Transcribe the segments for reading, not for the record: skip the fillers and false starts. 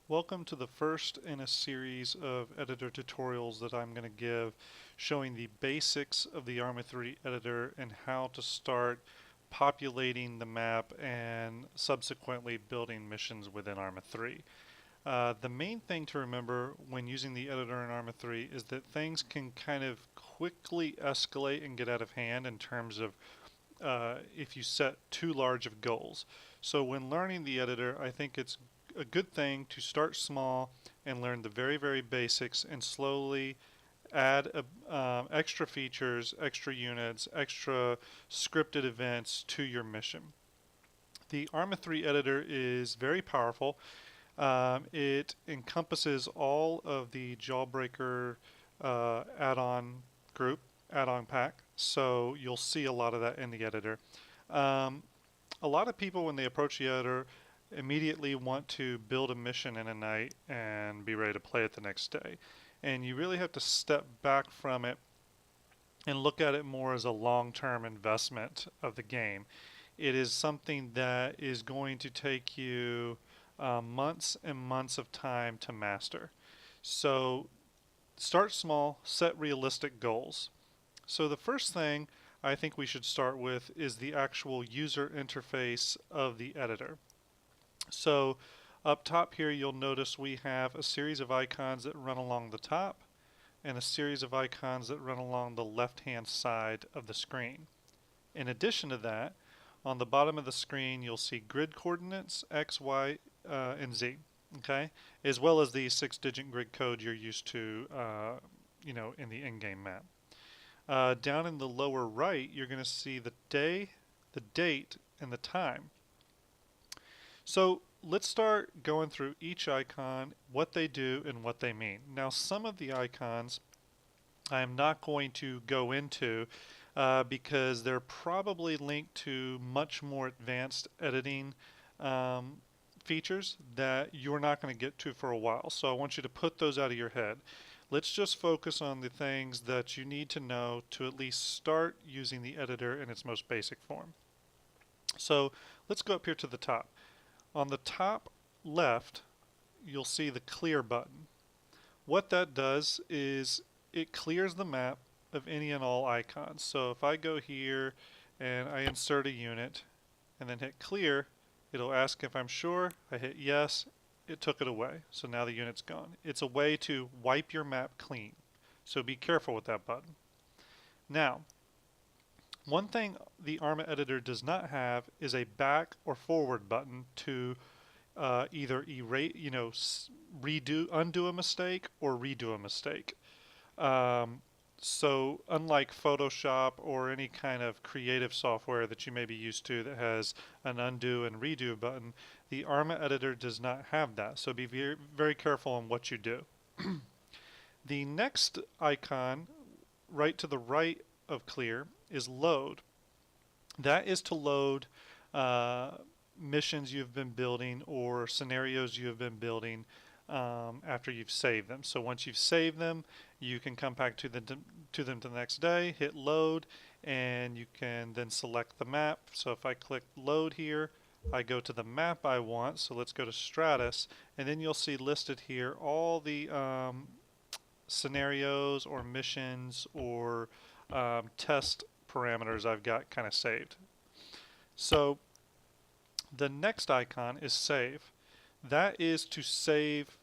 Welcome to the first in a series of editor tutorials that I'm going to give showing the basics of the ARMA 3 editor and how to start populating the map and subsequently building missions within ARMA 3. The main thing to remember when using the editor in ARMA 3 is that things can kind of quickly escalate and get out of hand in terms of if you set too large of goals. So when learning the editor, I think it's a good thing to start small and learn the very basics and slowly add extra features, extra units, extra scripted events to your mission. The ARMA 3 editor is very powerful. It encompasses all of the Jawbreaker add-on group, add-on pack, so you'll see a lot of that in the editor. A lot of people, when they approach the editor, immediately want to build a mission in a night and be ready to play it the next day. And you really have to step back from it and look at it more as a long-term investment of the game. It is something that is going to take you months and months of time to master. So start small, set realistic goals. So the first thing I think we should start with is the actual user interface of the editor. So up top here you'll notice we have a series of icons that run along the top and a series of icons that run along the left hand side of the screen. In addition to that, on the bottom of the screen you'll see grid coordinates X, Y, and Z, okay, as well as the 6-digit grid code you're used to in the in-game map. Down in the lower right you're going to see the day, the date, and the time. So let's start going through each icon, what they do and what they mean. Now some of the icons I am not going to go into because they're probably linked to much more advanced editing features that you're not going to get to for a while. So I want you to put those out of your head. Let's just focus on the things that you need to know to at least start using the editor in its most basic form. So let's go up here to the top. On the top left, you'll see the clear button. What that does is it clears the map of any and all icons. So if I go here and I insert a unit and then hit clear, it'll ask if I'm sure. I hit yes, it took it away. So now the unit's gone. It's a way to wipe your map clean. So be careful with that button. Now, one thing the ARMA editor does not have is a back or forward button to either undo a mistake or redo a mistake. So unlike Photoshop or any kind of creative software that you may be used to that has an undo and redo button, the ARMA editor does not have that. So be very careful on what you do. The next icon right to the right of clear is load. That is to load missions you've been building or scenarios you have been building after you've saved them. So once you've saved them, you can come back to them the next day, hit load, and you can then select the map. So if I click load here, I go to the map I want. So let's go to Stratus, and then you'll see listed here all the scenarios or missions or test parameters I've got kind of saved. So the next icon is save. That is to save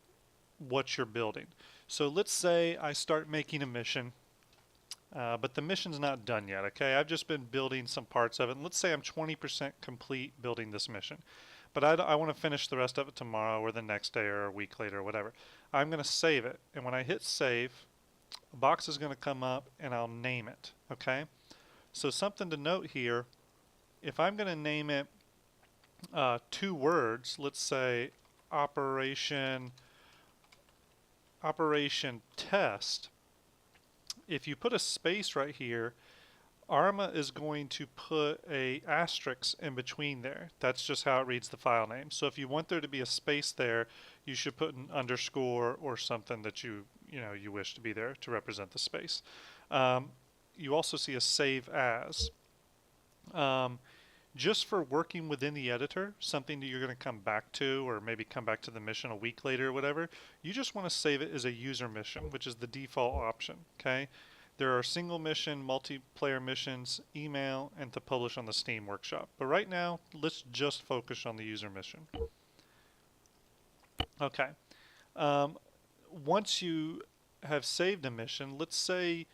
what you're building. So let's say I start making a mission, but the mission's not done yet, okay? I've just been building some parts of it, and let's say I'm 20% complete building this mission. But I want to finish the rest of it tomorrow or the next day or a week later or whatever. I'm going to save it, and when I hit save, a box is going to come up and I'll name it, okay? So something to note here, if I'm going to name it 2 words, let's say Operation Test, if you put a space right here, ARMA is going to put a asterisk in between there. That's just how it reads the file name. So if you want there to be a space there, you should put an underscore or something that you wish to be there to represent the space. You also see a save as. just for working within the editor, something that you're going to come back to, or maybe come back to the mission a week later or whatever, you just want to save it as a user mission, which is the default option. Okay, there are single mission, multiplayer missions, email, and to publish on the Steam Workshop. But right now, let's just focus on the user mission. Okay. Um, Once you have saved a mission, let's say,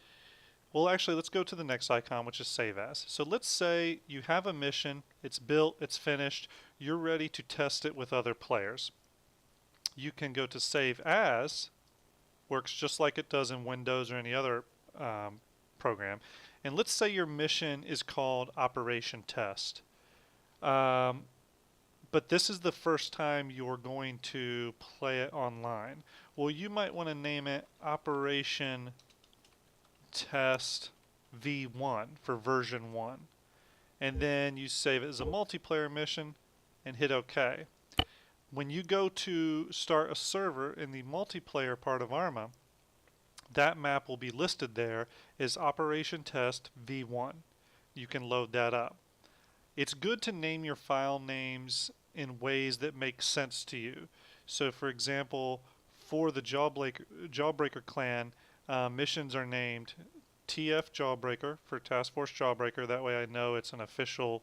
well, actually, let's go to the next icon, which is Save As. So let's say you have a mission, it's built, it's finished, you're ready to test it with other players. You can go to Save As, works just like it does in Windows or any other program. And let's say your mission is called Operation Test. But this is the first time you're going to play it online. Well, you might want to name it Operation Test V1 for version 1. And then you save it as a multiplayer mission and hit OK. When you go to start a server in the multiplayer part of ARMA, that map will be listed there as Operation Test V1. You can load that up. It's good to name your file names in ways that make sense to you. So for example, for the Jawbreaker clan, missions are named TF Jawbreaker for Task Force Jawbreaker. That way I know it's an official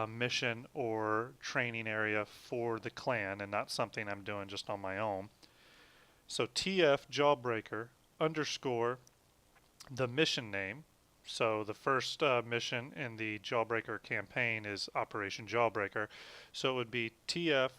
mission or training area for the clan and not something I'm doing just on my own. So TF Jawbreaker underscore the mission name. So the first mission in the Jawbreaker campaign is Operation Jawbreaker. So it would be TF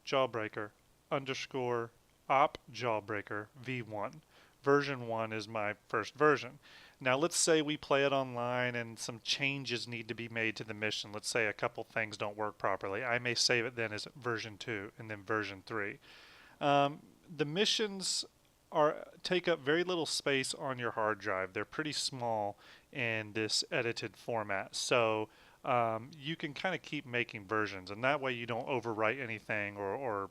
Jawbreaker underscore op Jawbreaker V1. Version 1 is my first version. Now let's say we play it online and some changes need to be made to the mission. Let's say a couple things don't work properly. I may save it then as version 2 and then version 3. The missions take up very little space on your hard drive. They're pretty small in this edited format. So you can kind of keep making versions, and that way you don't overwrite anything or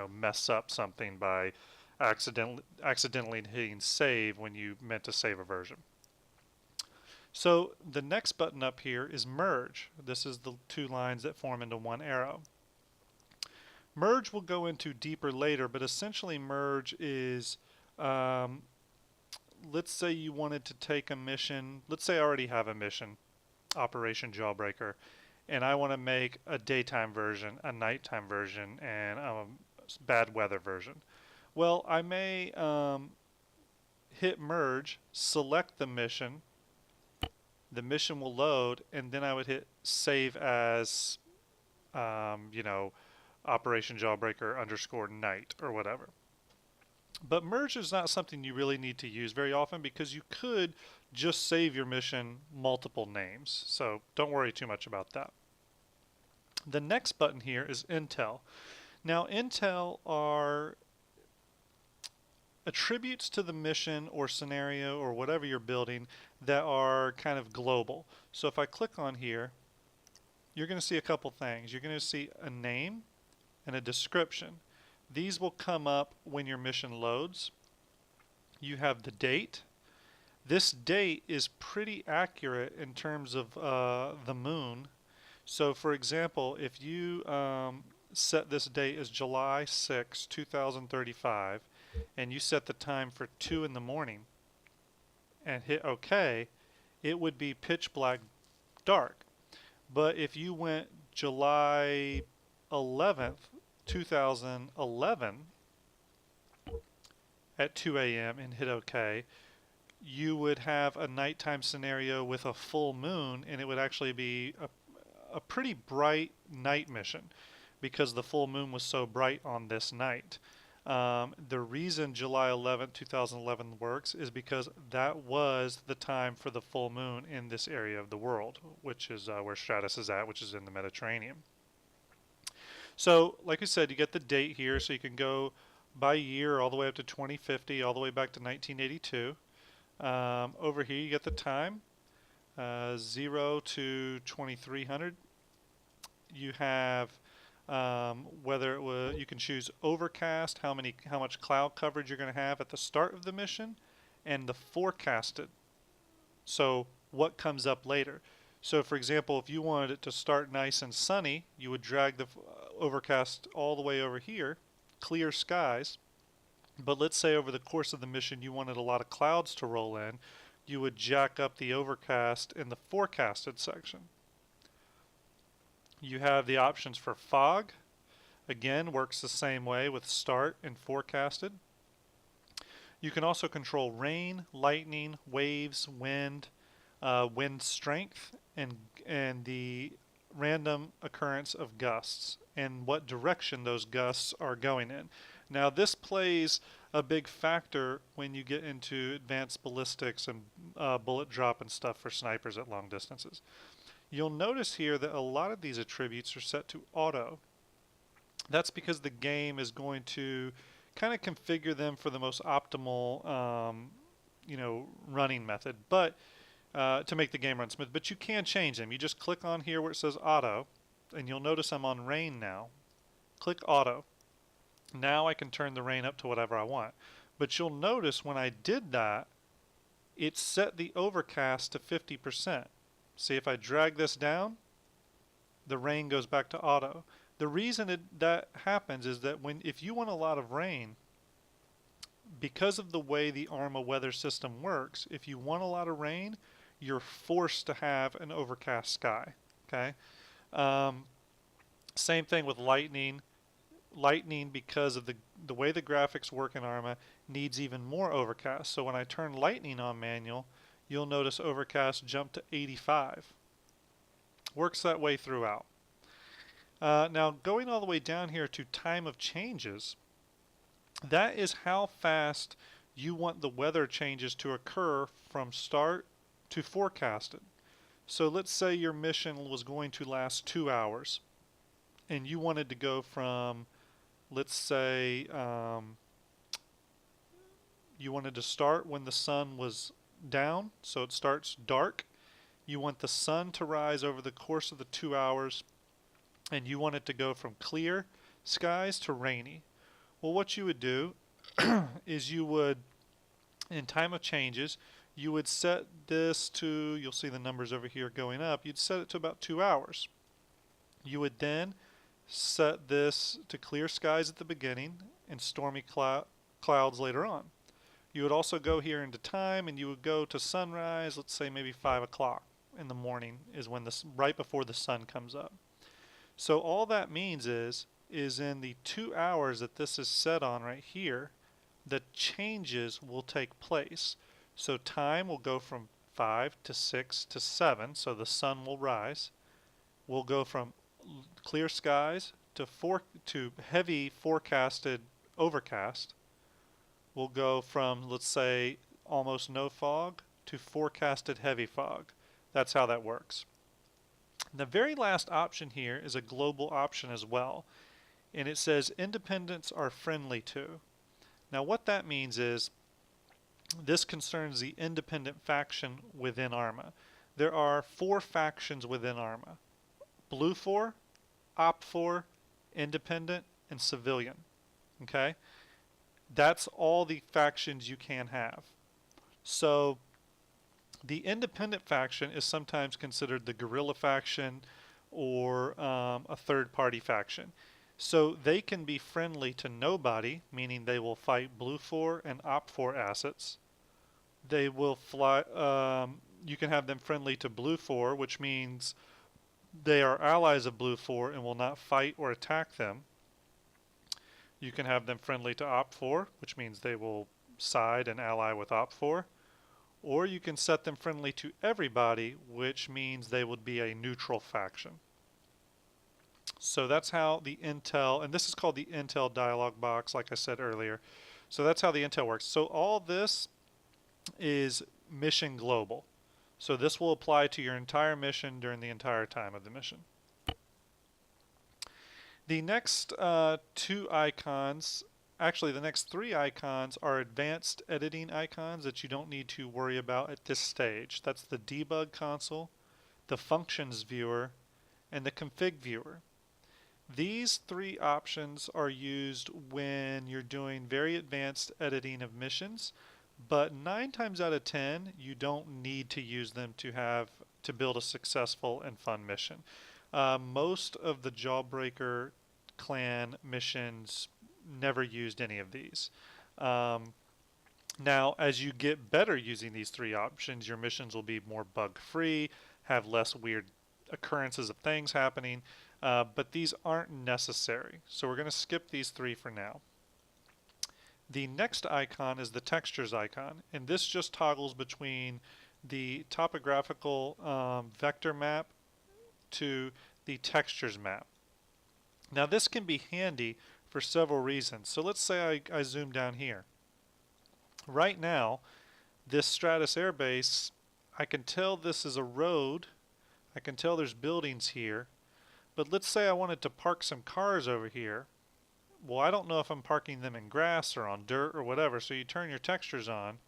mess up something by accidentally hitting save when you meant to save a version. So the next button up here is merge. This is the two lines that form into one arrow. Merge we'll go into deeper later, but essentially merge is let's say you wanted to take a mission. Let's say I already have a mission, Operation Jawbreaker, and I want to make a daytime version, a nighttime version, and a bad weather version. Well, I may hit merge, select the mission will load, and then I would hit save as Operation Jawbreaker underscore night or whatever. But merge is not something you really need to use very often because you could just save your mission multiple names. So don't worry too much about that. The next button here is Intel. Now Intel are attributes to the mission or scenario or whatever you're building that are kind of global. So if I click on here, you're going to see a couple things. You're going to see a name and a description. These will come up when your mission loads. You have the date. This date is pretty accurate in terms of the moon. So for example, if you set this date as July 6, 2035, and you set the time for 2 in the morning and hit OK, it would be pitch black dark. But if you went July 11th, 2011 at 2 a.m. and hit OK, you would have a nighttime scenario with a full moon, and it would actually be a pretty bright night mission because the full moon was so bright on this night. The reason July 11, 2011 works is because that was the time for the full moon in this area of the world, which is where Stratus is at, which is in the Mediterranean. So, like I said, you get the date here, so you can go by year all the way up to 2050, all the way back to 1982. Over here you get the time, 0 to 2300. You have whether it was, you can choose overcast, how much cloud coverage you're going to have at the start of the mission, and the forecasted. So what comes up later. So for example, if you wanted it to start nice and sunny, you would drag the overcast all the way over here, clear skies. But let's say over the course of the mission you wanted a lot of clouds to roll in, you would jack up the overcast in the forecasted section. You have the options for fog. Again, works the same way with start and forecasted. You can also control rain, lightning, waves, wind, wind strength, and the random occurrence of gusts and what direction those gusts are going in. Now this plays a big factor when you get into advanced ballistics and bullet drop and stuff for snipers at long distances. You'll notice here that a lot of these attributes are set to auto. That's because the game is going to kind of configure them for the most optimal running method, but to make the game run smooth. But you can change them. You just click on here where it says auto, and you'll notice I'm on rain now. Click auto. Now I can turn the rain up to whatever I want. But you'll notice when I did that, it set the overcast to 50%. See, if I drag this down, the rain goes back to auto. The reason that happens is that if you want a lot of rain, because of the way the ARMA weather system works, if you want a lot of rain, you're forced to have an overcast sky. Okay. Same thing with lightning. Lightning, because of the way the graphics work in ARMA, needs even more overcast. So when I turn lightning on manual, you'll notice overcast jump to 85. Works that way throughout. Now going all the way down here to time of changes, that is how fast you want the weather changes to occur from start to forecasted. So let's say your mission was going to last 2 hours and you wanted to go from, let's say, you wanted to start when the sun was down, so it starts dark. You want the sun to rise over the course of the 2 hours, and you want it to go from clear skies to rainy. Well, what you would do is you would, in time of changes, you would set this to, you'll see the numbers over here going up, you'd set it to about 2 hours. You would then set this to clear skies at the beginning and stormy clouds later on. You would also go here into time and you would go to sunrise, let's say maybe 5 o'clock in the morning is when right before the sun comes up. So all that means is in the 2 hours that this is set on right here, the changes will take place. So time will go from 5 to 6 to 7, so the sun will rise. We'll go from clear skies to heavy forecasted overcast. We'll go from, let's say, almost no fog to forecasted heavy fog. That's how that works. The very last option here is a global option as well, and it says independents are friendly to. Now what that means is this concerns the independent faction within ARMA. There are 4 factions within ARMA: Blue 4, Op 4, Independent, and Civilian. Okay? That's all the factions you can have. So the independent faction is sometimes considered the guerrilla faction or a third-party faction. So they can be friendly to nobody, meaning they will fight Blue 4 and Op 4 assets. They will fly. You can have them friendly to Blue 4, which means they are allies of Blue 4 and will not fight or attack them. You can have them friendly to Op 4, which means they will side and ally with Op 4. Or you can set them friendly to everybody, which means they would be a neutral faction. So that's how the intel, and this is called the intel dialog box, like I said earlier. So that's how the intel works. So all this is mission global. So this will apply to your entire mission during the entire time of the mission. The next 2 icons, actually the next 3 icons, are advanced editing icons that you don't need to worry about at this stage. That's the debug console, the functions viewer, and the config viewer. These 3 options are used when you're doing very advanced editing of missions, but 9 times out of 10 you don't need to use them to have to build a successful and fun mission. Most of the Jawbreaker clan missions never used any of these. Now, as you get better using these three options, your missions will be more bug-free, have less weird occurrences of things happening, but these aren't necessary. So we're going to skip these three for now. The next icon is the textures icon, and this just toggles between the topographical vector map to the textures map. Now this can be handy for several reasons. So let's say I zoom down here. Right now, this Stratus Air Base, I can tell this is a road, I can tell there's buildings here, but let's say I wanted to park some cars over here. Well, I don't know if I'm parking them in grass or on dirt or whatever, so you turn your textures on,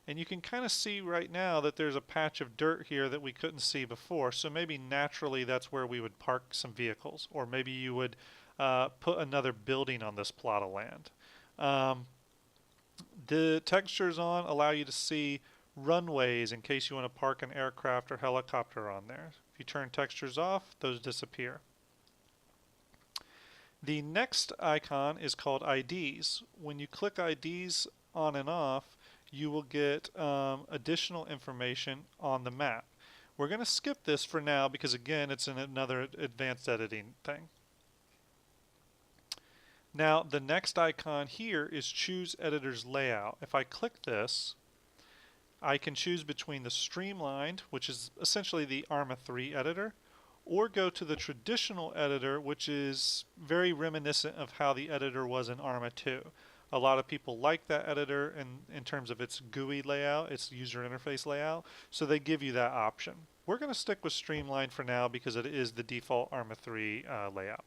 and you can kind of see right now that there's a patch of dirt here that we couldn't see before, so maybe naturally that's where we would park some vehicles, or maybe you would put another building on this plot of land. The textures on allow you to see runways in case you want to park an aircraft or helicopter on there. If you turn textures off, those disappear. The next icon is called IDs. When you click IDs on and off, you will get additional information on the map. We're going to skip this for now because again it's in another advanced editing thing. Now the next icon here is choose editor's layout. If I click this, I can choose between the streamlined, which is essentially the ARMA 3 editor, or go to the traditional editor, which is very reminiscent of how the editor was in ARMA 2. A lot of people like that editor in terms of its GUI layout, its user interface layout, so they give you that option. We're going to stick with streamlined for now because it is the default ARMA 3 layout.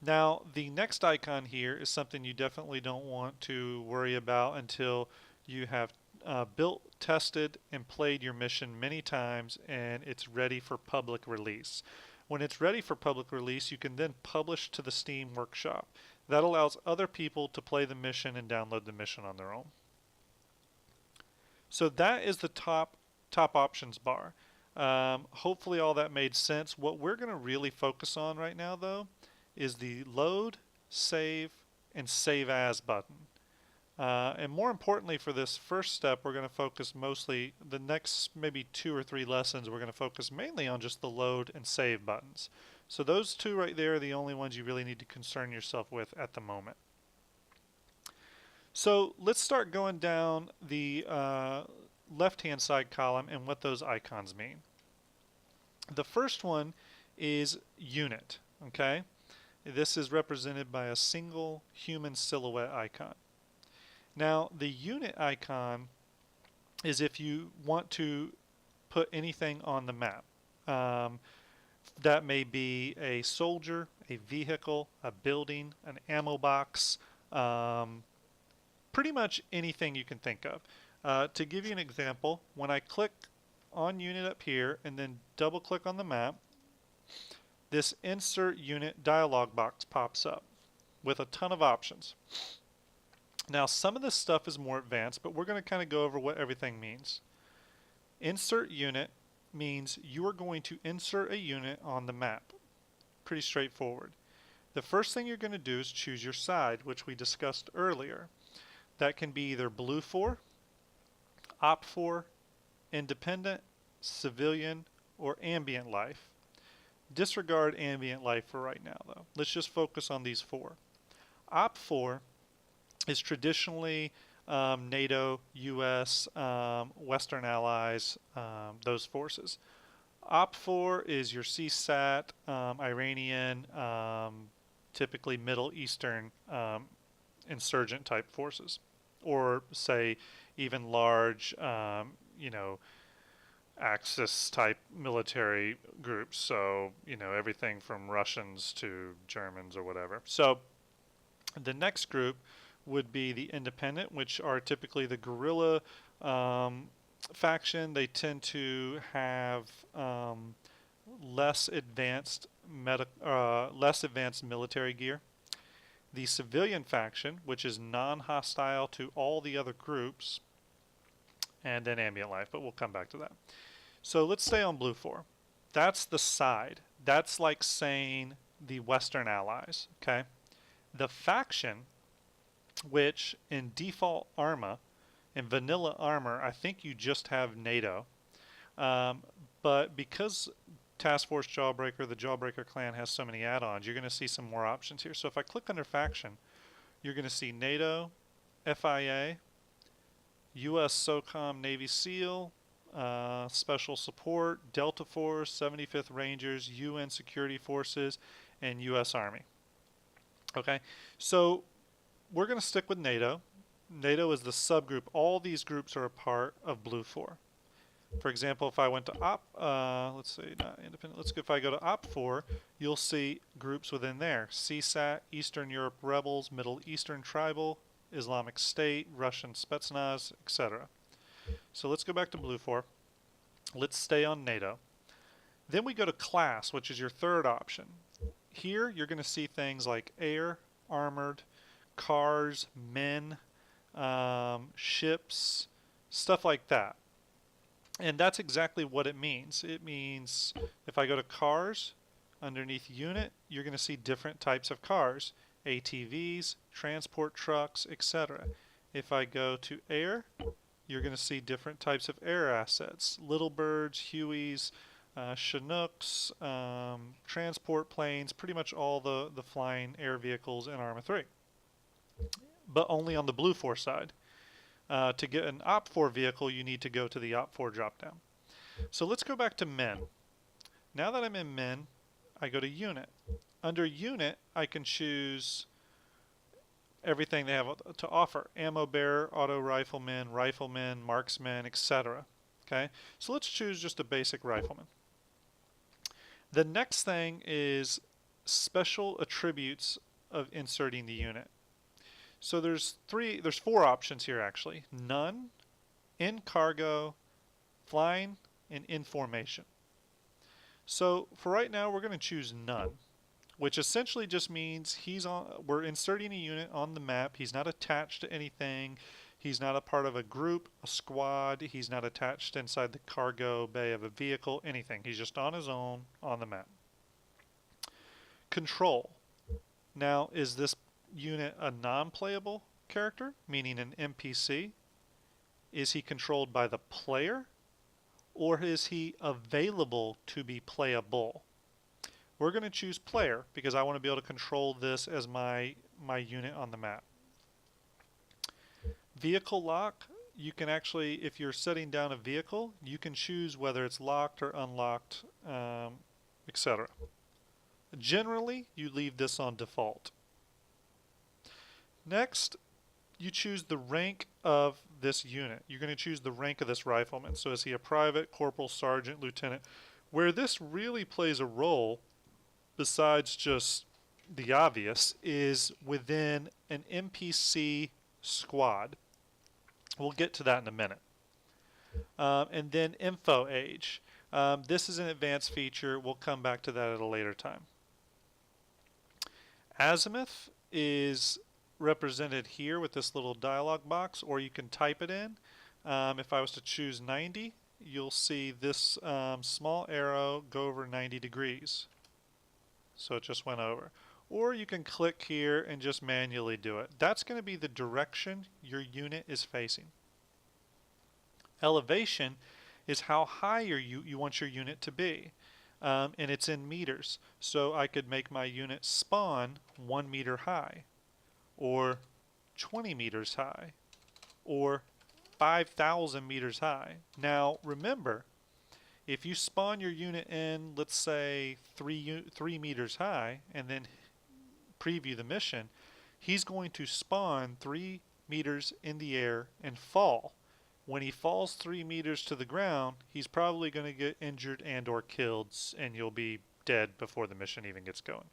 Now, the next icon here is something you definitely don't want to worry about until you have built, tested, and played your mission many times and it's ready for public release. When it's ready for public release, you can then publish to the Steam Workshop. That allows other people to play the mission and download the mission on their own. So that is the top options bar. Hopefully all that made sense. What we're going to really focus on right now, though, is the load, save, and save as button. And more importantly for this first step, we're going to focus mostly, the next maybe 2 or 3 lessons, we're going to focus mainly on just the load and save buttons. So those two right there are the only ones you really need to concern yourself with at the moment. So let's start going down the left-hand side column and what those icons mean. The first one is unit, okay? This is represented by a single human silhouette icon. Now, the unit icon is if you want to put anything on the map. That may be a soldier, a vehicle, a building, an ammo box, pretty much anything you can think of. To give you an example, when I click on unit up here and then double click on the map, this insert unit dialog box pops up with a ton of options. Now some of this stuff is more advanced, but we're going to kind of go over what everything means. Insert unit means you are going to insert a unit on the map. Pretty straightforward. The first thing you're going to do is choose your side, which we discussed earlier. That can be either blue for, op for, independent, civilian, or ambient life. Disregard ambient life for right now though. Let's just focus on these 4. Op 4 is traditionally NATO, US, Western Allies, those forces. Op 4 is your CSAT, Iranian, typically Middle Eastern insurgent type forces, or say even large, Axis type military groups, so everything from Russians to Germans or whatever. So the next group would be the independent, which are typically the guerrilla faction. They tend to have less advanced military gear. The civilian faction, which is non-hostile to all the other groups, and then ambient light, but we'll come back to that. So let's stay on blue 4. That's the side. That's like saying the Western Allies, okay? The faction, which in default ARMA, in vanilla armor, I think you just have NATO. But because Task Force Jawbreaker, the Jawbreaker clan has so many add-ons, you're going to see some more options here. So if I click under faction, you're going to see NATO, FIA, US SOCOM Navy SEAL, Special Support, Delta Force, 75th Rangers, UN Security Forces, and US Army. Okay, so we're going to stick with NATO. NATO is the subgroup. All these groups are a part of Blue 4. For example, if I went to let's see, not independent. If I go to Op 4, you'll see groups within there: CSAT, Eastern Europe Rebels, Middle Eastern Tribal, Islamic State, Russian Spetsnaz, etc. So let's go back to Blue 4. Let's stay on NATO. Then we go to class, which is your third option. Here you're going to see things like air, armored, cars, men, ships, stuff like that. And that's exactly what it means. It means if I go to cars, underneath unit, you're going to see different types of cars: ATVs, transport trucks, etc. If I go to air, you're going to see different types of air assets: little birds, Hueys, Chinooks, transport planes, pretty much all the flying air vehicles in ARMA 3. But only on the Blue 4 side. To get an Op 4 vehicle, you need to go to the Op 4 dropdown. So let's go back to men. Now that I'm in men, I go to unit. Under unit, I can choose everything they have to offer: ammo bearer, auto rifleman, marksman, etc. Okay, so let's choose just a basic rifleman. The next thing is special attributes of inserting the unit. So there's 4 options here actually: none, in cargo, flying, and in formation. So for right now, we're going to choose none, which essentially just means we're inserting a unit on the map. He's not attached to anything. He's not a part of a group, a squad. He's not attached inside the cargo bay of a vehicle, anything. He's just on his own on the map. Control. Now, is this unit a non-playable character, meaning an NPC? Is he controlled by the player, or is he available to be playable? We're going to choose player because I want to be able to control this as my unit on the map. Vehicle lock. You can actually, if you're setting down a vehicle, you can choose whether it's locked or unlocked, etc. Generally, you leave this on default. Next, you choose the rank of this unit. You're going to choose the rank of this rifleman. So is he a private, corporal, sergeant, lieutenant? Where this really plays a role, besides just the obvious, is within an NPC squad. We'll get to that in a minute. And then info age. This is an advanced feature. We'll come back to that at a later time. Azimuth is represented here with this little dialog box, or you can type it in. If I was to choose 90, you'll see this small arrow go over 90 degrees. So it just went over. Or you can click here and just manually do it. That's going to be the direction your unit is facing. Elevation is how high you want your unit to be. And it's in meters. So I could make my unit spawn 1 meter high, or 20 meters high, or 5,000 meters high. Now remember, if you spawn your unit in, let's say 3 meters high, and then preview the mission, he's going to spawn 3 meters in the air and fall. When he falls 3 meters to the ground, he's probably going to get injured and or killed, and you'll be dead before the mission even gets going.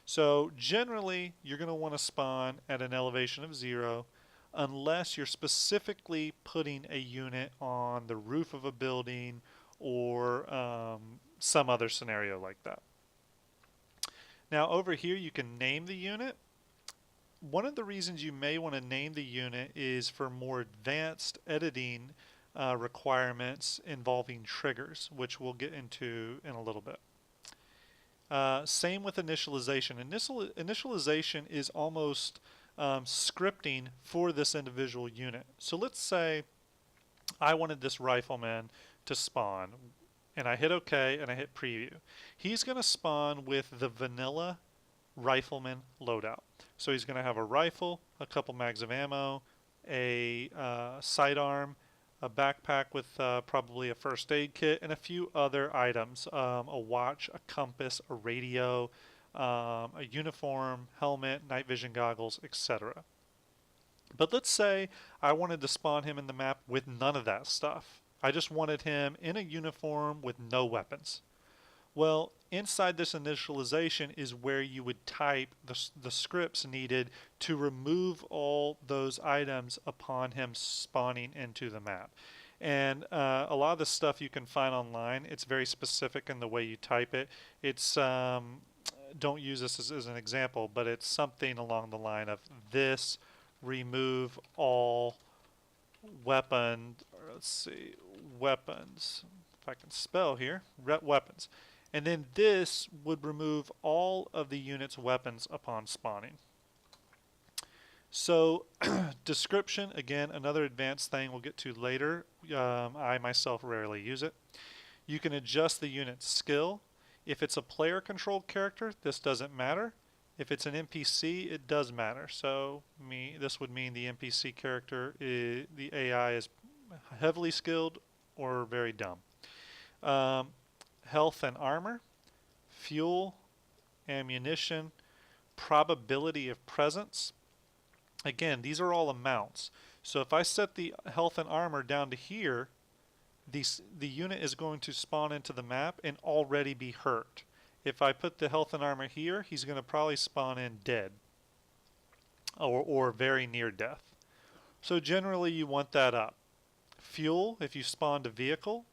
So generally, you're going to want to spawn at an elevation of 0, unless you're specifically putting a unit on the roof of a building or some other scenario like that. Now over here you can name the unit. One of the reasons you may want to name the unit is for more advanced editing requirements involving triggers, which we'll get into in a little bit. Same with initialization. Initialization is almost scripting for this individual unit. So let's say I wanted this rifleman to spawn, and I hit OK and I hit preview. He's going to spawn with the vanilla rifleman loadout. So he's going to have a rifle, a couple mags of ammo, a sidearm, a backpack with probably a first aid kit, and a few other items, a watch, a compass, a radio, a uniform, helmet, night vision goggles, etc. But let's say I wanted to spawn him in the map with none of that stuff. I just wanted him in a uniform with no weapons. Well, inside this initialization is where you would type the scripts needed to remove all those items upon him spawning into the map. And a lot of the stuff you can find online. It's very specific in the way you type it. It's don't use this as an example, but it's something along the line of this: remove all weapon. Let's see, weapons. If I can spell here, weapons. And then this would remove all of the unit's weapons upon spawning. So description, again, another advanced thing we'll get to later. I myself rarely use it. You can adjust the unit's skill. If it's a player controlled character, this doesn't matter. If it's an NPC, it does matter. So this would mean the NPC character, the AI is heavily skilled or very dumb. Health and armor, fuel, ammunition, probability of presence. Again, these are all amounts. So if I set the health and armor down to here, the unit is going to spawn into the map and already be hurt. If I put the health and armor here, he's going to probably spawn in dead or very near death. So generally you want that up. Fuel, if you spawned a vehicle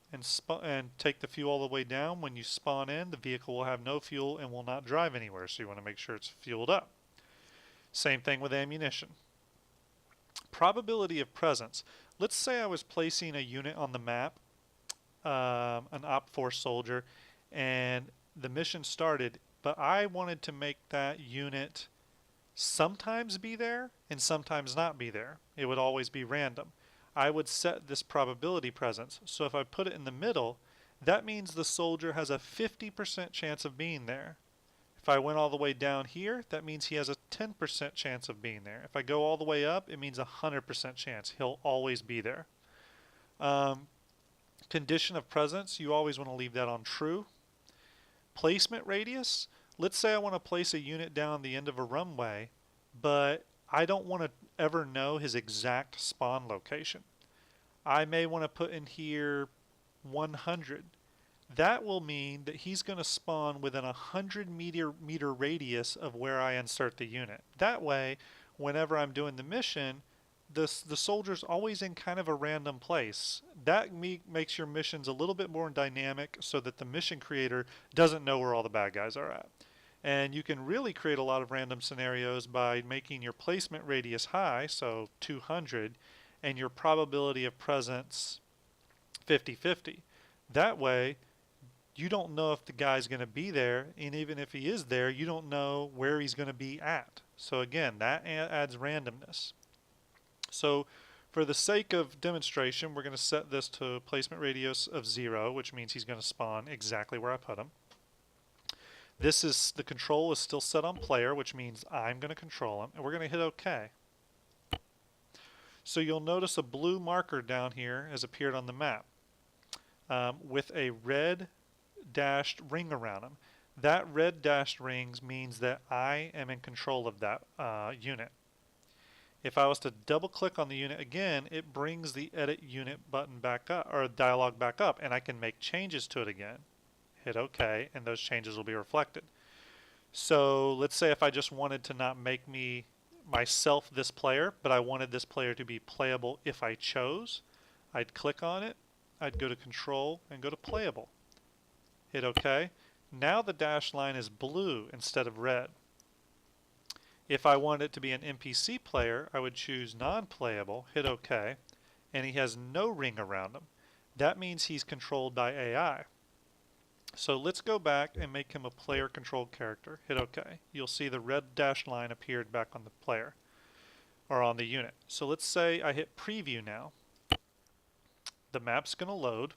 and take the fuel all the way down, when you spawn in, the vehicle will have no fuel and will not drive anywhere, so you want to make sure it's fueled up. Same thing with ammunition. Probability of presence. Let's say I was placing a unit on the map, an Op 4 soldier, and the mission started, but I wanted to make that unit sometimes be there and sometimes not be there. It would always be random. I would set this probability presence. So if I put it in the middle, that means the soldier has a 50% chance of being there. If I went all the way down here, that means he has a 10% chance of being there. If I go all the way up, it means a 100% chance. He'll always be there. Condition of presence, you always want to leave that on true. Placement radius, let's say I want to place a unit down the end of a runway, but I don't want to ever know his exact spawn location. I may want to put in here 100. That will mean that he's going to spawn within a 100 meter radius of where I insert the unit. That way, whenever I'm doing the mission, the soldier's always in kind of a random place. That makes your missions a little bit more dynamic so that the mission creator doesn't know where all the bad guys are at. And you can really create a lot of random scenarios by making your placement radius high, so 200, and your probability of presence 50-50. That way, you don't know if the guy's going to be there, and even if he is there, you don't know where he's going to be at. So again, that adds randomness. So for the sake of demonstration, we're going to set this to placement radius of 0, which means he's going to spawn exactly where I put him. The control is still set on player, which means I'm going to control him, and we're going to hit OK. So you'll notice a blue marker down here has appeared on the map with a red dashed ring around him. That red dashed rings means that I am in control of that unit. If I was to double click on the unit again, it brings the edit unit button back up, or dialog back up, and I can make changes to it again. Hit OK, and those changes will be reflected. So let's say if I just wanted to not make myself this player, but I wanted this player to be playable if I chose, I'd click on it, I'd go to Control and go to Playable. Hit OK. Now the dashed line is blue instead of red. If I wanted it to be an NPC player, I would choose Non-Playable, hit OK, and he has no ring around him. That means he's controlled by AI. So let's go back and make him a player controlled character. Hit OK. You'll see the red dashed line appeared back on the player, or on the unit. So let's say I hit preview now. The map's going to load.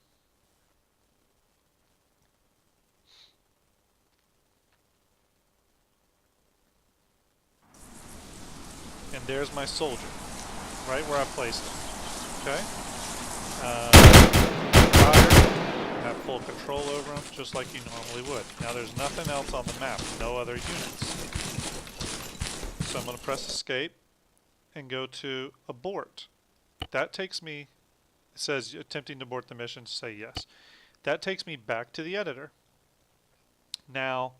And there's my soldier, right where I placed him. Okay? Fire, have full control over him, just like you normally would. Now there's nothing else on the map, no other units. So I'm going to press escape and go to abort. That takes me, it says attempting to abort the mission, say yes. That takes me back to the editor. Now,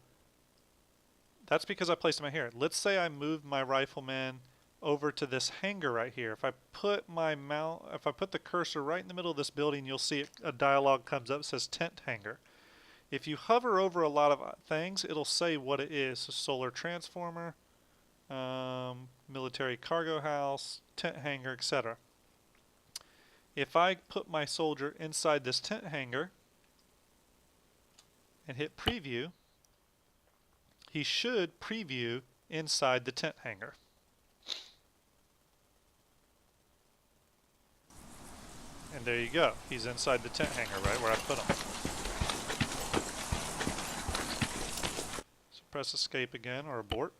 that's because I placed him here. Let's say I moved my rifleman over to this hangar right here. If I put the cursor right in the middle of this building, you'll see a dialog comes up that says tent hangar. If you hover over a lot of things, it'll say what it is. So solar transformer, military cargo house, tent hangar, etc. If I put my soldier inside this tent hangar and hit preview, he should preview inside the tent hangar. And there you go. He's inside the tent hangar, right where I put him. So press escape again, or abort.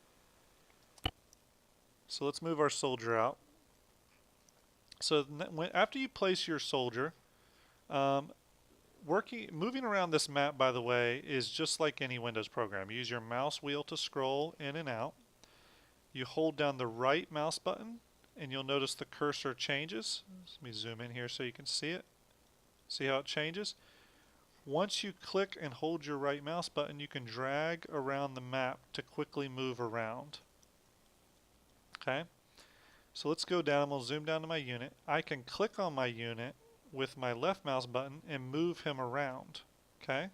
So let's move our soldier out. So after you place your soldier, moving around this map, by the way, is just like any Windows program. You use your mouse wheel to scroll in and out. You hold down the right mouse button, and you'll notice the cursor changes. Let me zoom in here so you can see it. See how it changes? Once you click and hold your right mouse button, you can drag around the map to quickly move around. Okay? So let's go down. We'll zoom down to my unit. I can click on my unit with my left mouse button and move him around. Okay?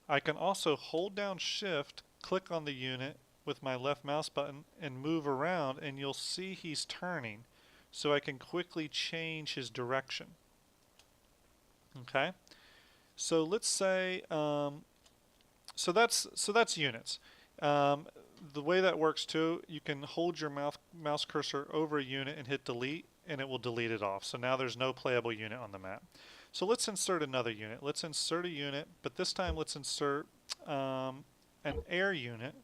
I can also hold down Shift, click on the unit with my left mouse button and move around, and you'll see he's turning. So I can quickly change his direction. Okay? So let's say so that's units. The way that works too, you can hold your mouse cursor over a unit and hit delete, and it will delete it off. So now there's no playable unit on the map. So let's insert another unit. Let's insert a unit, but this time let's insert an air unit,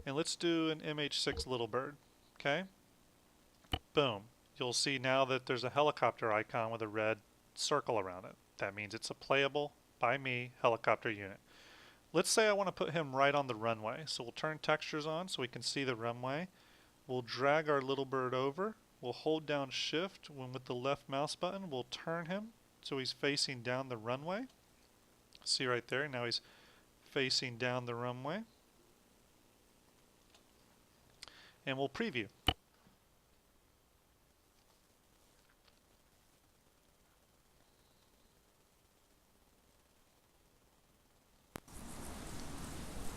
and let's do an MH6 Little Bird. Okay? Boom. You'll see now that there's a helicopter icon with a red circle around it. That means it's a playable, by me, helicopter unit. Let's say I want to put him right on the runway. So we'll turn textures on so we can see the runway. We'll drag our little bird over. We'll hold down Shift. With the left mouse button, we'll turn him so he's facing down the runway. See right there, now he's facing down the runway. And we'll preview.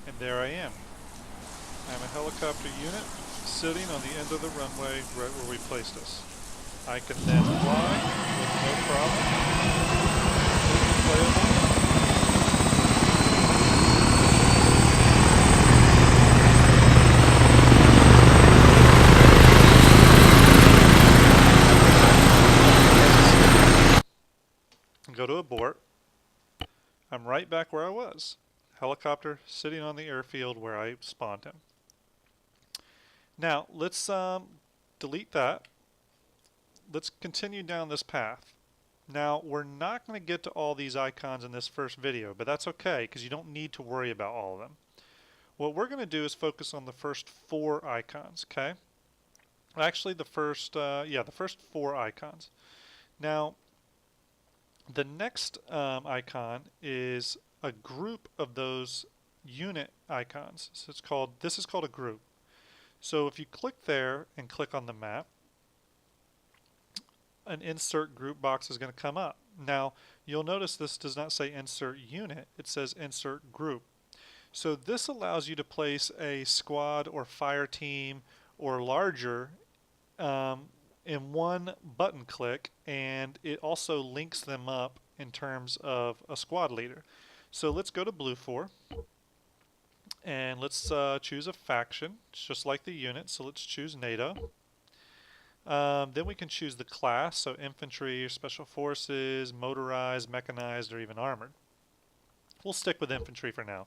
And there I am. I'm a helicopter unit sitting on the end of the runway right where we placed us. I can then fly with no problem. Go to abort. I'm right back where I was. Helicopter sitting on the airfield where I spawned him. Now let's delete that. Let's continue down this path. Now we're not going to get to all these icons in this first video, but that's okay because you don't need to worry about all of them. What we're going to do is focus on the first 4 icons. Okay? Actually, the first 4 icons. Now, the next icon is a group of those unit icons. So this is called a group. So if you click there and click on the map, an insert group box is going to come up. Now you'll notice this does not say insert unit, it says insert group. So this allows you to place a squad or fire team or larger in one button click, and it also links them up in terms of a squad leader. So let's go to Blue 4 and let's choose a faction. It's just like the unit, so let's choose NATO. Then we can choose the class, so infantry, special forces, motorized, mechanized, or even armored. We'll stick with infantry for now.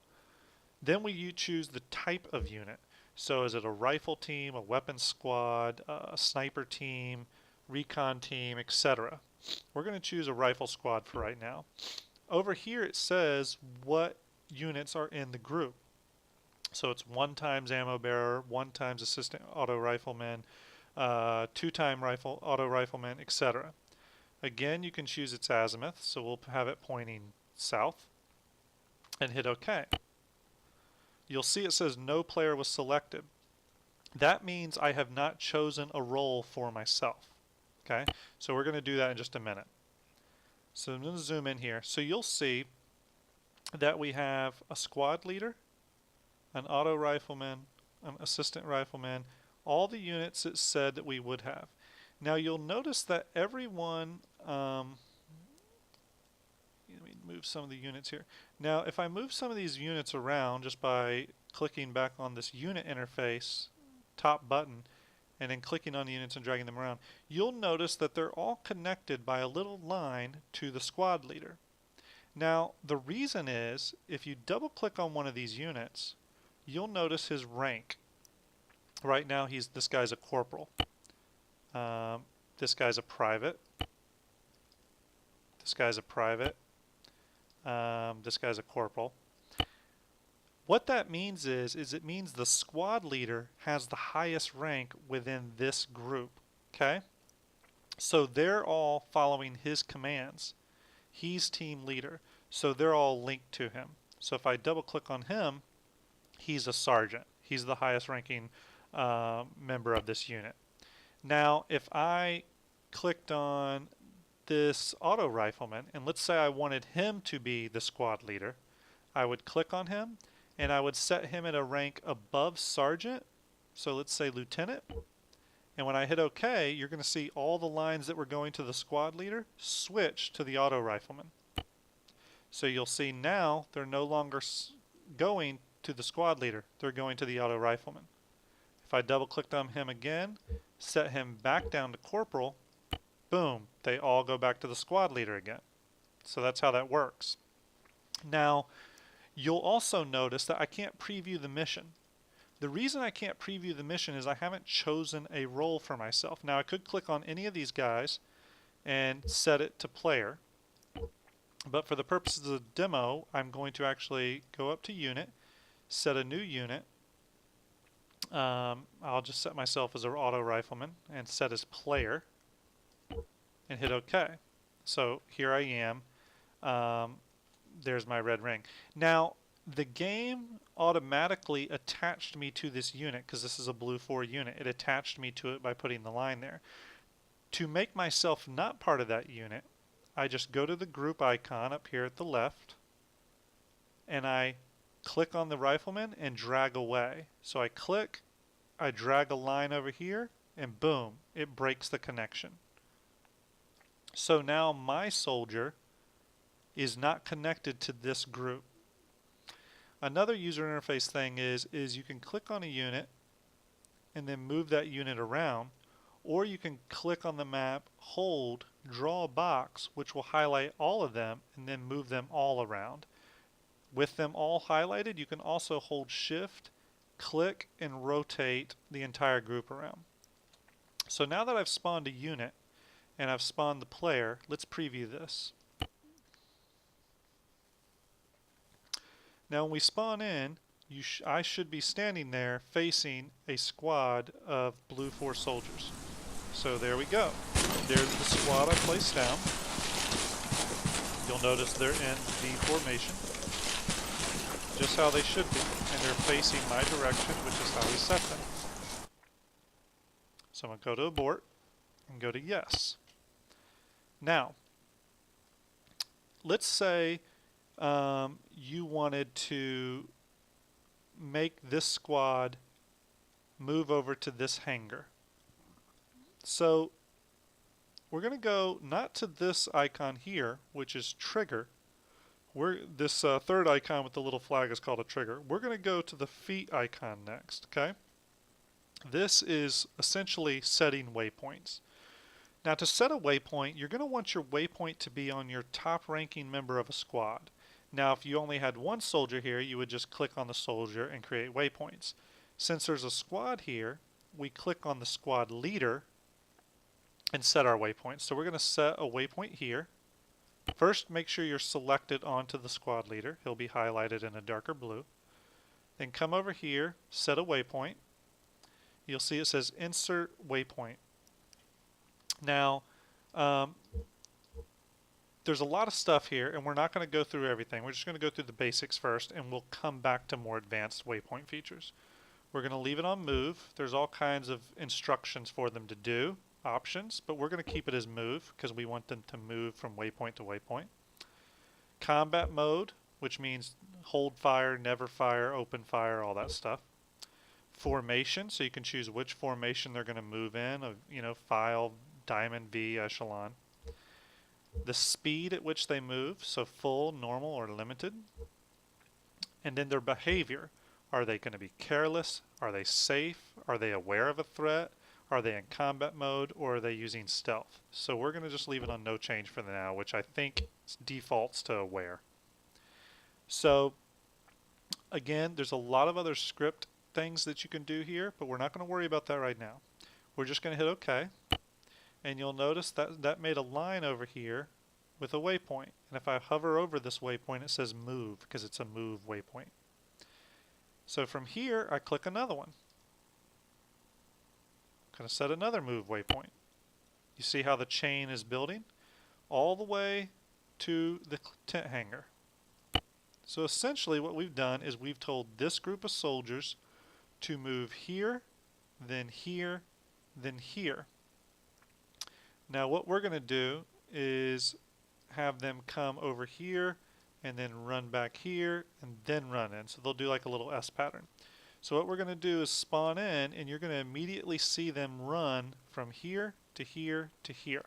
Then we choose the type of unit. So is it a rifle team, a weapons squad, a sniper team, recon team, etc. We're going to choose a rifle squad for right now. Over here it says what units are in the group. So it's 1 times ammo bearer, 1 times assistant auto rifleman, 2 time auto rifleman, etc. Again, you can choose its azimuth, so we'll have it pointing south, and hit OK. You'll see it says no player was selected. That means I have not chosen a role for myself. Okay, so we're going to do that in just a minute. So I'm going to zoom in here. So you'll see that we have a squad leader, an auto rifleman, an assistant rifleman, all the units it said that we would have. Now you'll notice that everyone, let me move some of the units here. Now if I move some of these units around just by clicking back on this unit interface top button and then clicking on the units and dragging them around, you'll notice that they're all connected by a little line to the squad leader. Now the reason is, if you double click on one of these units, you'll notice his rank. Right now this guy's a corporal. This guy's a private. This guy's a private. This guy's a corporal. What that means is it means the squad leader has the highest rank within this group. Okay? So they're all following his commands. He's team leader. So they're all linked to him. So if I double click on him, he's a sergeant. He's the highest ranking member of this unit. Now if I clicked on this auto rifleman, and let's say I wanted him to be the squad leader, I would click on him and I would set him at a rank above sergeant, so let's say lieutenant, and when I hit OK, you're going to see all the lines that were going to the squad leader switch to the auto rifleman. So you'll see now they're no longer going to the squad leader, they're going to the auto rifleman. If I double clicked on him again, set him back down to corporal, boom, they all go back to the squad leader again. So that's how that works. Now, you'll also notice that I can't preview the mission. The reason I can't preview the mission is I haven't chosen a role for myself. Now, I could click on any of these guys and set it to player, but for the purposes of the demo, I'm going to actually go up to unit, set a new unit. I'll just set myself as an auto rifleman and set as player and hit OK. So here I am. There's my red ring. Now the game automatically attached me to this unit because this is a blue 4 unit. It attached me to it by putting the line there. To make myself not part of that unit, I just go to the group icon up here at the left and I click on the rifleman and drag away. So I click, I drag a line over here, and boom, it breaks the connection. So now my soldier is not connected to this group. Another user interface thing is you can click on a unit and then move that unit around, or you can click on the map, hold, draw a box, which will highlight all of them and then move them all around. With them all highlighted, you can also hold shift, click, and rotate the entire group around. So now that I've spawned a unit and I've spawned the player, let's preview this. Now when we spawn in, I should be standing there facing a squad of blue 4 soldiers. So there we go. There's the squad I placed down. You'll notice they're in V formation, just how they should be, and they're facing my direction, which is how we set them. So I'm going to go to abort and go to yes. Now, let's say you wanted to make this squad move over to this hangar. So we're going to go not to this icon here, which is trigger. This third icon with the little flag is called a trigger. We're going to go to the feet icon next, okay? This is essentially setting waypoints. Now to set a waypoint, you're going to want your waypoint to be on your top ranking member of a squad. Now if you only had one soldier here, you would just click on the soldier and create waypoints. Since there's a squad here, we click on the squad leader and set our waypoint. So we're going to set a waypoint here. First, make sure you're selected onto the squad leader. He'll be highlighted in a darker blue. Then come over here, set a waypoint. You'll see it says insert waypoint. Now, there's a lot of stuff here, and we're not going to go through everything. We're just going to go through the basics first, and we'll come back to more advanced waypoint features. We're going to leave it on move. There's all kinds of instructions for them to do, options, but we're going to keep it as move because we want them to move from waypoint to waypoint. Combat mode, which means hold fire, never fire, open fire, all that stuff. Formation, so you can choose which formation they're going to move in, file, diamond, V, echelon. The speed at which they move, so full, normal, or limited. And then their behavior. Are they going to be careless? Are they safe? Are they aware of a threat? Are they in combat mode, or are they using stealth? So we're going to just leave it on no change for now, which I think defaults to aware. So again, there's a lot of other script things that you can do here, but we're not going to worry about that right now. We're just going to hit OK, and you'll notice that that made a line over here with a waypoint. And if I hover over this waypoint, it says move because it's a move waypoint. So from here, I click another one. I'm going to set another move waypoint. You see how the chain is building all the way to the tent hanger. So essentially what we've done is we've told this group of soldiers to move here, then here, then here. Now what we're going to do is have them come over here and then run back here and then run in. So they'll do like a little S pattern. So what we're going to do is spawn in, and you're going to immediately see them run from here to here to here.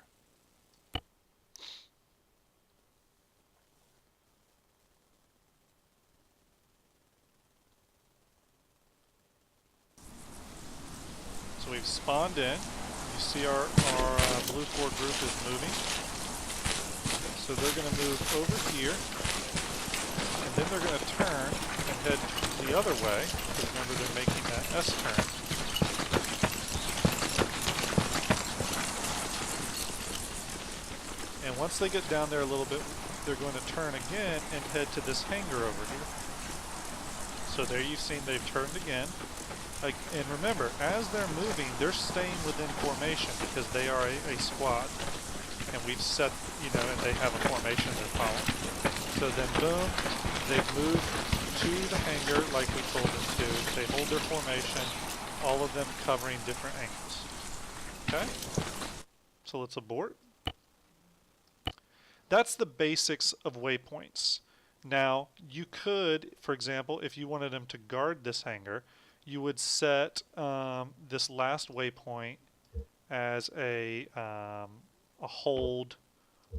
So we've spawned in. You see our blue 4 group is moving. So they're going to move over here, and then they're going to turn and head the other way, because remember they're making that S turn. And once they get down there a little bit, they're going to turn again and head to this hangar over here. So there you've seen they've turned again. And remember, as they're moving, they're staying within formation because they are a squad. And we've set, and they have a formation they're following. So then boom, they've moved to the hangar like we told them to. They hold their formation, all of them covering different angles. Okay? So let's abort. That's the basics of waypoints. Now, you could, for example, if you wanted them to guard this hangar, you would set this last waypoint as a hold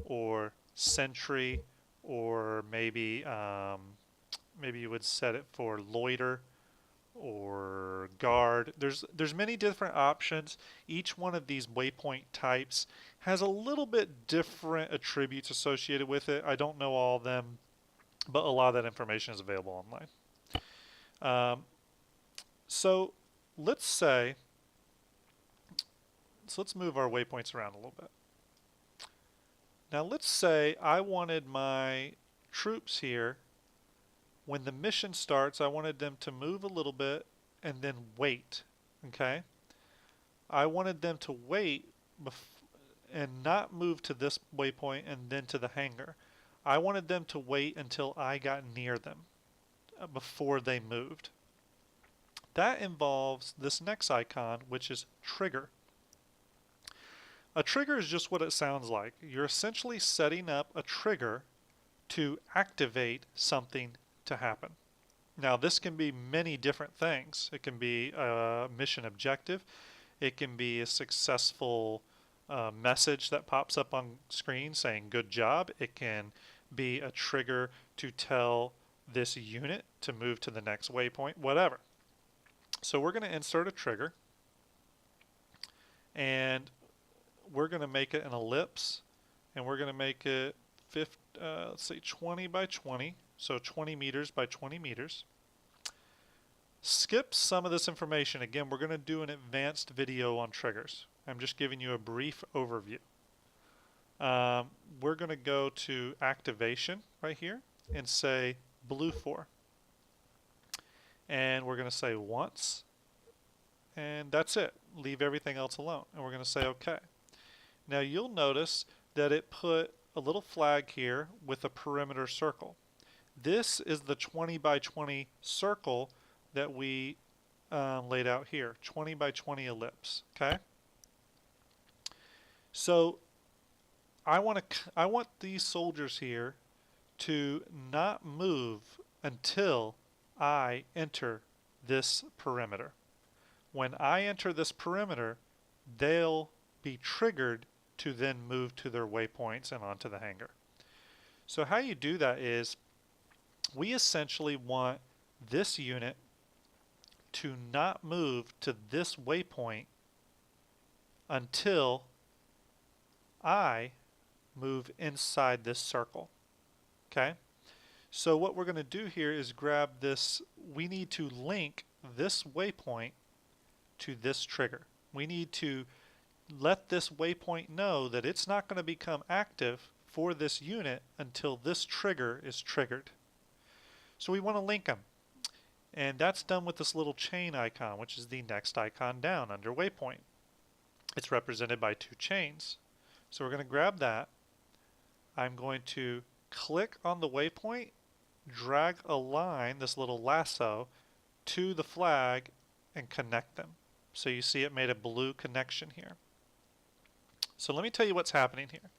or sentry, or maybe you would set it for loiter or guard. There's many different options. Each one of these waypoint types has a little bit different attributes associated with it. I don't know all of them, but a lot of that information is available online. So let's move our waypoints around a little bit. Now let's say I wanted my troops here, when the mission starts, I wanted them to move a little bit and then wait, okay? I wanted them to wait and not move to this waypoint and then to the hangar. I wanted them to wait until I got near them before they moved. That involves this next icon, which is trigger. A trigger is just what it sounds like. You're essentially setting up a trigger to activate something to happen. Now this can be many different things. It can be a mission objective. It can be a successful message that pops up on screen saying good job. It can be a trigger to tell this unit to move to the next waypoint, whatever. So we're going to insert a trigger, and we're going to make it an ellipse, and we're going to make it let's say 20 by 20, so 20 meters by 20 meters. Skip some of this information. Again, we're going to do an advanced video on triggers. I'm just giving you a brief overview. We're going to go to activation right here and say blue 4. And we're going to say once, and that's it. Leave everything else alone. And we're going to say OK. Now you'll notice that it put a little flag here with a perimeter circle. This is the 20 by 20 circle that we laid out here, 20 by 20 ellipse. Okay. So I want these soldiers here to not move until I enter this perimeter. When I enter this perimeter, they'll be triggered to then move to their waypoints and onto the hangar. So how you do that is we essentially want this unit to not move to this waypoint until I move inside this circle. Okay? So what we're going to do here is grab this. We need to link this waypoint to this trigger. We need to let this waypoint know that it's not going to become active for this unit until this trigger is triggered. So we want to link them. And that's done with this little chain icon, which is the next icon down under waypoint. It's represented by 2 chains. So we're going to grab that. I'm going to click on the waypoint, drag a line, this little lasso, to the flag and connect them. So you see it made a blue connection here. So let me tell you what's happening here.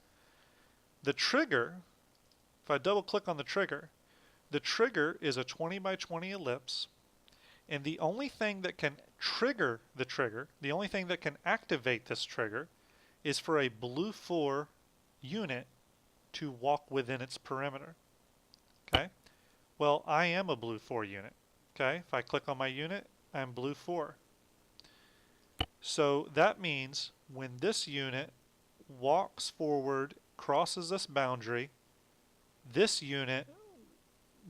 The trigger, if I double click on the trigger is a 20 by 20 ellipse, and the only thing that can trigger the trigger, the only thing that can activate this trigger, is for a blue 4 unit to walk within its perimeter. Okay? Well, I am a blue 4 unit. Okay? If I click on my unit, I'm blue 4. So that means when this unit walks forward, crosses this boundary, this unit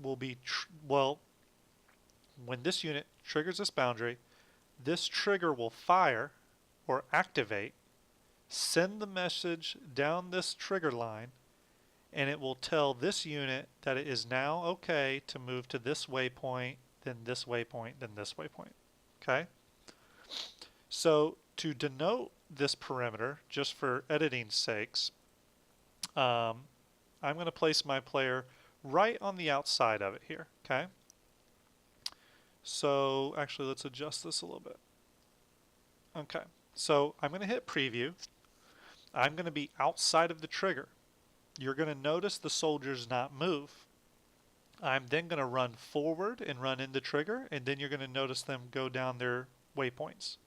will be, when this unit triggers this boundary, this trigger will fire or activate, send the message down this trigger line, and it will tell this unit that it is now okay to move to this waypoint, then this waypoint, then this waypoint. Okay? So to denote this perimeter, just for editing's sakes, I'm going to place my player right on the outside of it here. Okay? So actually let's adjust this a little bit. Okay, so I'm going to hit preview. I'm going to be outside of the trigger. You're going to notice the soldiers not move. I'm then going to run forward and run into trigger, and then you're going to notice them go down their waypoints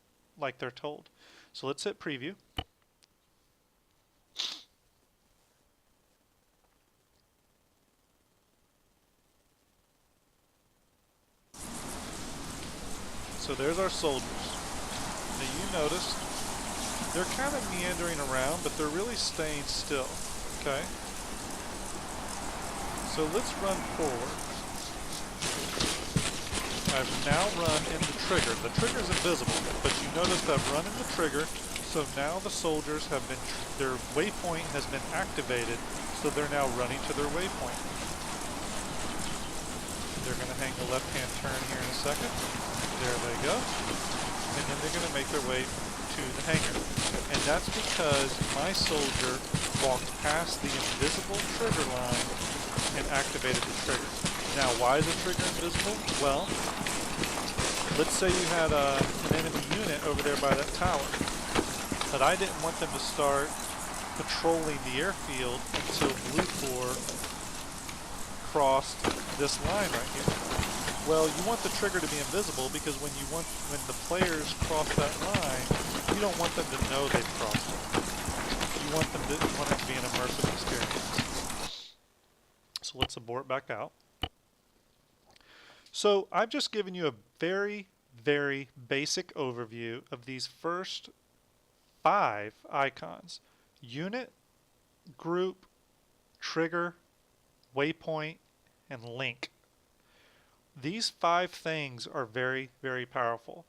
like they're told. So let's hit preview. So there's our soldiers. Now you notice they're kind of meandering around, but they're really staying still. Okay? So let's run forward. I've now run in the trigger. The trigger is invisible, but you notice I've run in the trigger, so now the soldiers have been, their waypoint has been activated, so they're now running to their waypoint. They're going to hang a left-hand turn here in a second. There they go. And then they're going to make their way to the hangar. And that's because my soldier walked past the invisible trigger line and activated the trigger. Now, why is the trigger invisible? Well, let's say you had an enemy unit over there by that tower, but I didn't want them to start patrolling the airfield until Blue 4 crossed this line right here. Well, you want the trigger to be invisible because when the players cross that line, you don't want them to know they've crossed it. want it to be an immersive experience. So let's abort back out. So I've just given you a very, very basic overview of these first 5 icons: unit, group, trigger, waypoint, and link. These 5 things are very, very powerful.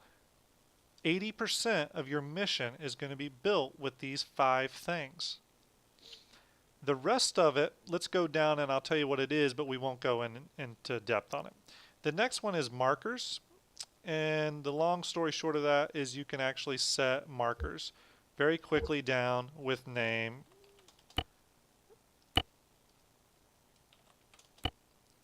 80% of your mission is going to be built with these 5 things. The rest of it, let's go down and I'll tell you what it is, but we won't go into depth on it. The next one is markers, and the long story short of that is you can actually set markers very quickly down with name,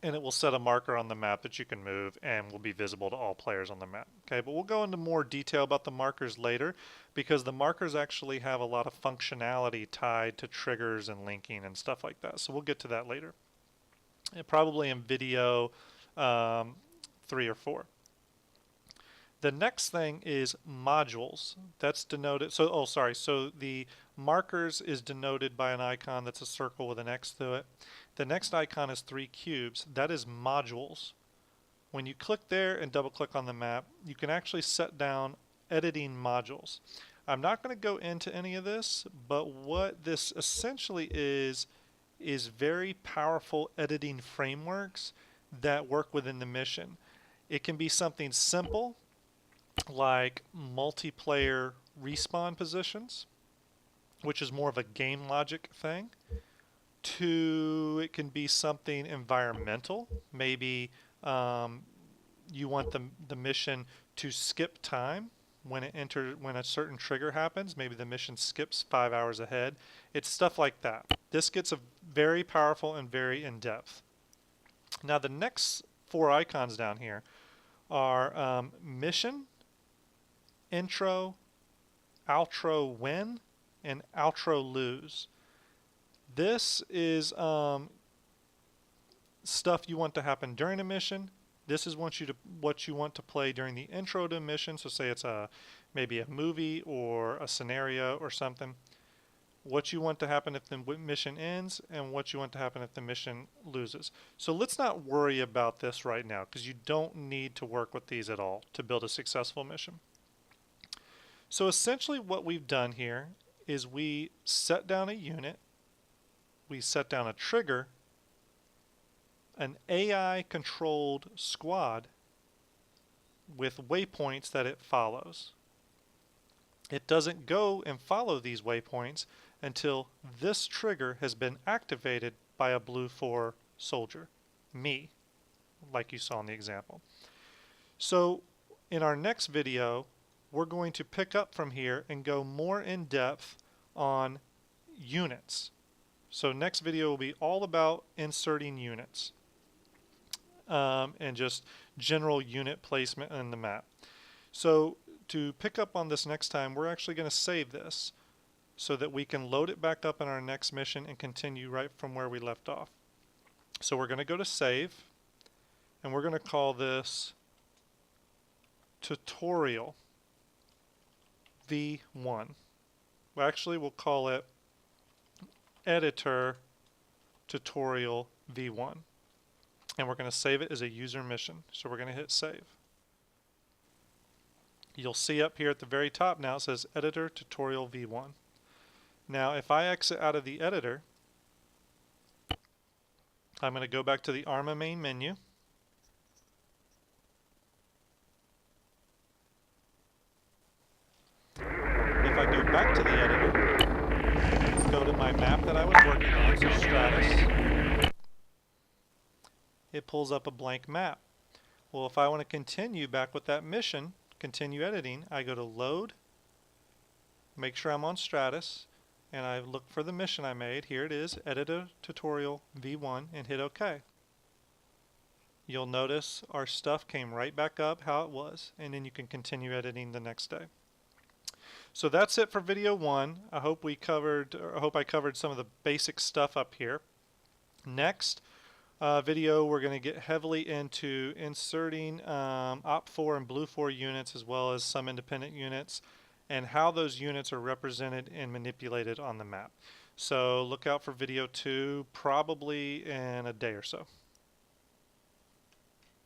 and it will set a marker on the map that you can move and will be visible to all players on the map. Okay, but we'll go into more detail about the markers later, because the markers actually have a lot of functionality tied to triggers and linking and stuff like that. So we'll get to that later, and probably in video 3 or 4. The next thing is modules. That's denoted, so the markers is denoted by an icon that's a circle with an X through it. The next icon is 3 cubes. That is modules. When you click there and double click on the map, you can actually set down editing modules. I'm not going to go into any of this, but what this essentially is very powerful editing frameworks that work within the mission. It can be something simple like multiplayer respawn positions, which is more of a game logic thing, to it can be something environmental. Maybe you want the mission to skip time when a certain trigger happens. Maybe the mission skips 5 hours ahead. It's stuff like that. This gets a very powerful and very in-depth. Now the next 4 icons down here are mission, intro, outro win, and outro lose. This is stuff you want to happen during a mission. This is what you want to play during the intro to a mission. So say it's maybe a movie or a scenario or something. What you want to happen if the mission ends, and what you want to happen if the mission loses. So let's not worry about this right now, because you don't need to work with these at all to build a successful mission. So essentially what we've done here is we set down a unit, we set down a trigger, an AI controlled squad with waypoints that it follows. It doesn't go and follow these waypoints until this trigger has been activated by a blue 4 soldier, me, like you saw in the example. So in our next video, we're going to pick up from here and go more in depth on units. So next video will be all about inserting units and just general unit placement in the map. So to pick up on this next time, we're actually going to save this so that we can load it back up in our next mission and continue right from where we left off. So we're going to go to save, and we're going to call this tutorial V1. Well, actually, we'll call it editor tutorial V1. And we're going to save it as a user mission. So we're going to hit save. You'll see up here at the very top now it says editor tutorial V1. Now if I exit out of the editor, I'm going to go back to the ARMA main menu. If I go back to the editor, go to my map that I was working on, so Stratus, it pulls up a blank map. Well, if I want to continue back with that mission, continue editing, I go to load, make sure I'm on Stratus, and I look for the mission I made. Here it is, editor tutorial V1, and hit OK. You'll notice our stuff came right back up how it was, and then you can continue editing the next day. So that's it for video 1. I hope I covered some of the basic stuff up here. Next video, we're going to get heavily into inserting OP4 and Blue 4 units, as well as some independent units, and how those units are represented and manipulated on the map. So look out for video 2 probably in a day or so.